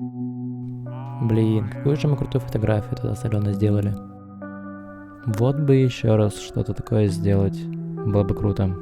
Блин, какую же мы крутую фотографию тогда с Аленой сделали. Вот бы еще раз что-то такое сделать. Было бы круто.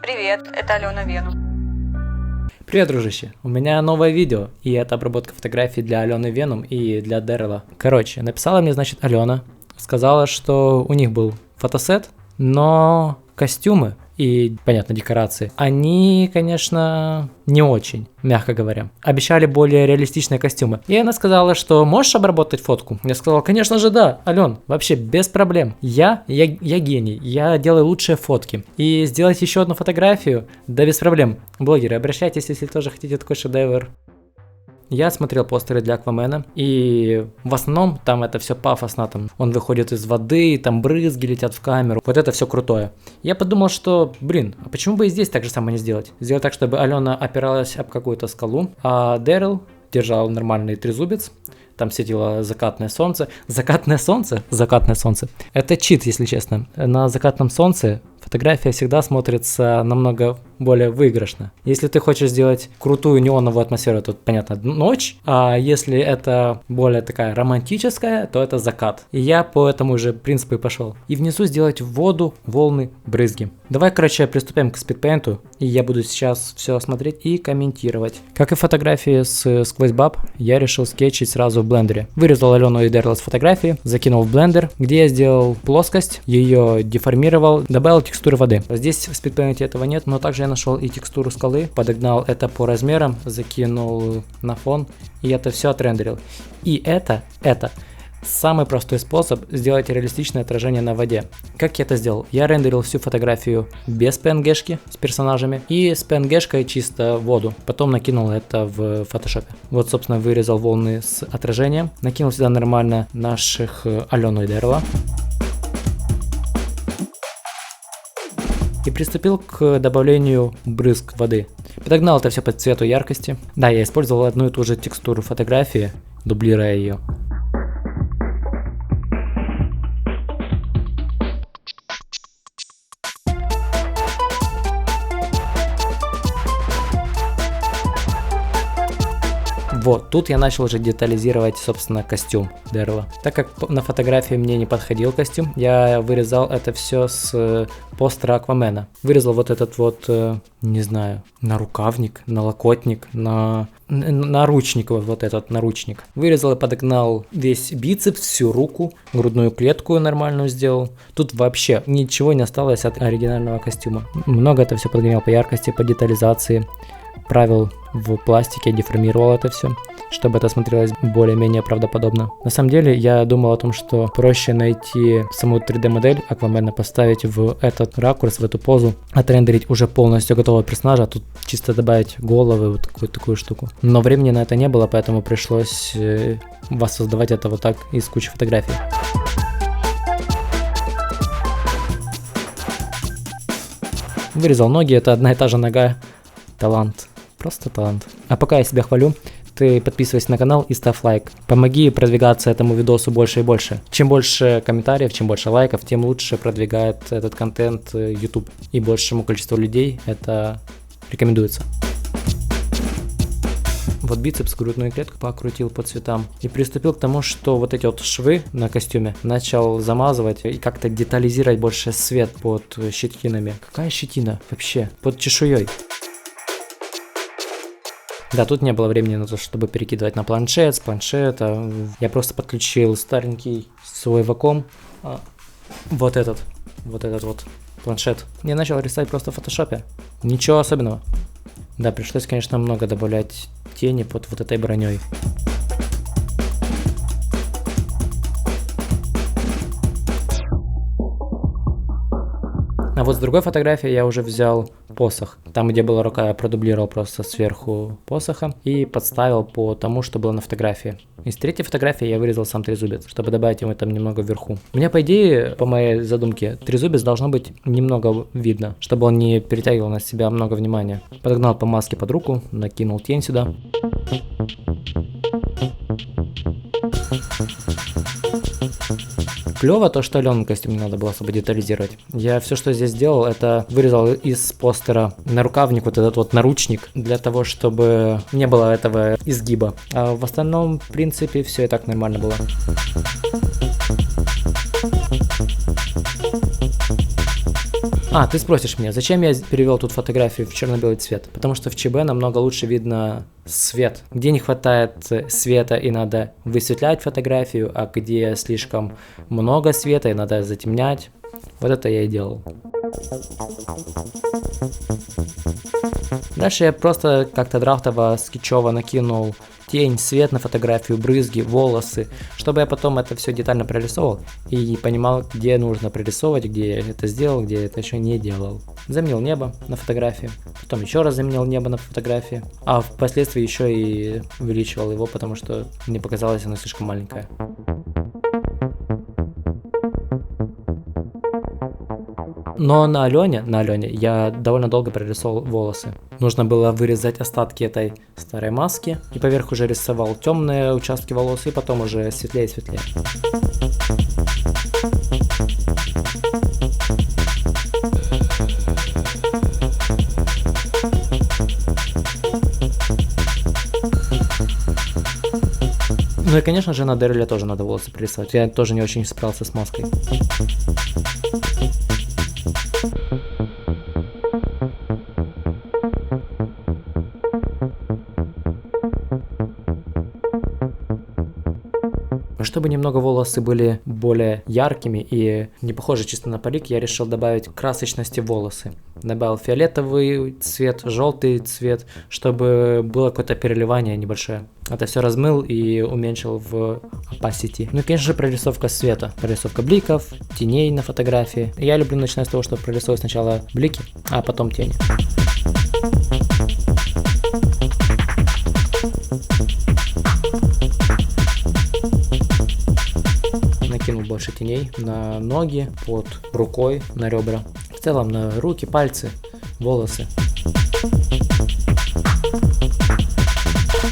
Привет, это Алена Венум. Привет, дружище. У меня новое видео, и это обработка фотографий для Алены Венум и для Дэрила. Короче, написала мне, значит, Алена. Сказала, что у них был фотосет, но костюмы и, понятно, декорации, они, конечно, не очень, мягко говоря. Обещали более реалистичные костюмы. И она сказала, что можешь обработать фотку? Я сказал, конечно же, да, Ален, вообще без проблем. Я гений, я делаю лучшие фотки. И сделать еще одну фотографию, да без проблем. Блогеры, обращайтесь, если тоже хотите такой шедевр. Я смотрел постеры для Аквамена, и в основном там это все пафосно, там он выходит из воды, там брызги летят в камеру, вот это все крутое. Я подумал, что, а почему бы и здесь так же самое не сделать? Сделать так, чтобы Алена опиралась об какую-то скалу, а Дэрил держал нормальный трезубец, там светило закатное солнце. Закатное солнце? Закатное солнце. Это чит, если честно. На закатном солнце фотография всегда смотрится намного более выигрышно. Если ты хочешь сделать крутую неоновую атмосферу, то, понятно, ночь. А если это более такая романтическая, то это закат. И я по этому же принципу и пошел. И внизу сделать воду, волны, брызги. Давай, приступим к спидпейнту. И я буду сейчас все смотреть и комментировать. Как и фотографии с сквозь баб, я решил скетчить сразу в блендере. Вырезал Алену и Дэрила с фотографии, закинул в блендер, где я сделал плоскость, ее деформировал, добавил текстуры воды. Здесь в спидпейнте этого нет, но также я нашел и текстуру скалы, подогнал это по размерам, закинул на фон и это все отрендерил. И это самый простой способ сделать реалистичное отражение на воде. Как я это сделал? Я рендерил всю фотографию без PNG-шки с персонажами и с PNG-шкой чисто воду. Потом накинул это в фотошопе. Вот, собственно, вырезал волны с отражением. Накинул сюда нормально наших Алену и Дэрила. И приступил к добавлению брызг воды. Подогнал это все по цвету яркости. Да, я использовал одну и ту же текстуру фотографии, дублируя ее. Вот, тут я начал уже детализировать, собственно, костюм Дэрила. Так как на фотографии мне не подходил костюм, я вырезал это все с постера Аквамена. Вырезал вот этот вот, не знаю, нарукавник, налокотник, наручник, вот этот наручник. Вырезал и подогнал весь бицепс, всю руку, грудную клетку нормальную сделал. Тут вообще ничего не осталось от оригинального костюма. Много это все подгонял по яркости, по детализации. Правил в пластике, деформировал это все, чтобы это смотрелось более-менее правдоподобно. На самом деле, я думал о том, что проще найти саму 3D-модель Аквамена, поставить в этот ракурс, в эту позу, отрендерить уже полностью готового персонажа, а тут чисто добавить головы, вот какую-то такую штуку. Но времени на это не было, поэтому пришлось воссоздавать это вот так из кучи фотографий. Вырезал ноги, это одна и та же нога. Талант. Просто талант. А пока я себя хвалю, ты подписывайся на канал и ставь лайк. Помоги продвигаться этому видосу больше и больше. Чем больше комментариев, чем больше лайков, тем лучше продвигает этот контент YouTube. И большему количеству людей это рекомендуется. Вот бицепс, грудную клетку покрутил по цветам. И приступил к тому, что вот эти вот швы на костюме начал замазывать и как-то детализировать больше свет под щетинами. Какая щетина вообще? Под чешуей. Да, тут не было времени на то, чтобы перекидывать на планшет, с планшета. Я просто подключил старенький свой Wacom. Вот этот вот планшет. Я начал рисовать просто в фотошопе. Ничего особенного. Да, пришлось, конечно, много добавлять тени под вот этой броней. А вот с другой фотографии я уже взял посох. Там, где была рука, я продублировал просто сверху посоха и подставил по тому, что было на фотографии. Из третьей фотографии я вырезал сам трезубец, чтобы добавить ему там немного вверху. У меня, по идее, по моей задумке, трезубец должно быть немного видно, чтобы он не перетягивал на себя много внимания. Подогнал по маске под руку, накинул тень сюда. клево то, что Алену костюм не надо было особо детализировать. Я все, что здесь сделал, это вырезал из постера нарукавник, вот этот вот наручник, для того, чтобы не было этого изгиба. А в остальном, в принципе, все и так нормально было. Ты спросишь меня, зачем я перевел тут фотографию в черно-белый цвет? Потому что в ЧБ намного лучше видно свет. Где не хватает света и надо высветлять фотографию, а где слишком много света и надо затемнять. Вот это я и делал. Дальше я просто как-то драфтово, скетчово накинул тень, свет на фотографию, брызги, волосы, чтобы я потом это все детально прорисовал и понимал, где нужно прорисовывать, где я это сделал, где я это еще не делал. Заменил небо на фотографии, потом еще раз заменил небо на фотографии, а впоследствии еще и увеличивал его, потому что мне показалось оно слишком маленькое. Но на Алене я довольно долго прорисовал волосы. Нужно было вырезать остатки этой старой маски, и поверх уже рисовал темные участки волос, и потом уже светлее и светлее. Ну и, конечно же, на Дэриле тоже надо волосы прорисовать. Я тоже не очень справился с маской. Чтобы немного волосы были более яркими и не похожи чисто на парик, я решил добавить красочности в волосы. Добавил фиолетовый цвет, желтый цвет, чтобы было какое-то переливание небольшое. Это все размыл и уменьшил в opacity. Ну и, конечно же, прорисовка света. Прорисовка бликов, теней на фотографии. Я люблю начинать с того, что прорисовывать сначала блики, а потом тени. Накинул больше теней на ноги, под рукой, на ребра. В целом на руки, пальцы, волосы.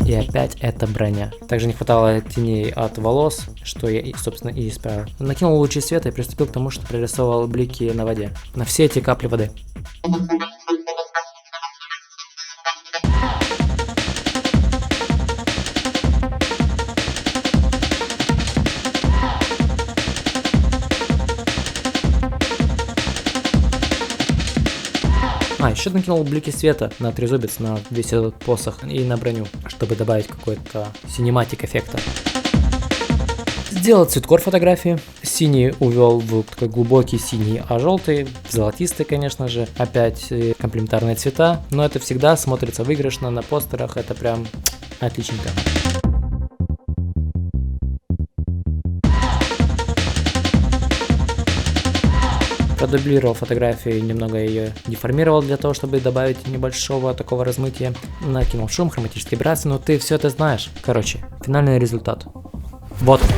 И опять это броня. Также не хватало теней от волос, что я, собственно, и исправил. Накинул лучи света и приступил к тому, что прорисовал блики на воде. На все эти капли воды. Еще накинул блики света на трезубец, на весь этот посох и на броню, чтобы добавить какой-то синематик эффекта. Сделал цветкор фотографии. Синий увел в такой глубокий синий, а желтый золотистый, конечно же. Опять комплементарные цвета, но это всегда смотрится выигрышно на постерах, это прям отличненько. Продублировал фотографию, немного ее деформировал для того, чтобы добавить небольшого такого размытия. Накинул шум, хроматические вибрации, но ты все это знаешь. Короче, финальный результат. Вот он.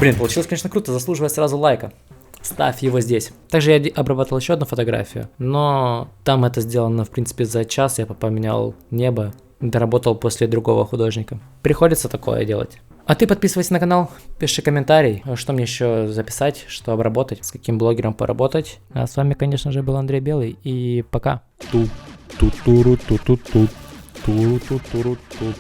Блин, получилось, конечно, круто, заслуживает сразу лайка. Ставь его здесь. Также я обрабатывал еще одну фотографию, но там это сделано, в принципе, за час. Я поменял небо, доработал после другого художника. Приходится такое делать. А ты подписывайся на канал, пиши комментарий, что мне еще записать, что обработать, с каким блогером поработать. А с вами, конечно же, был Андрей Белый, и пока. Ту-ту-туру-ту-ту-ту. Ту-ту-туру-ту.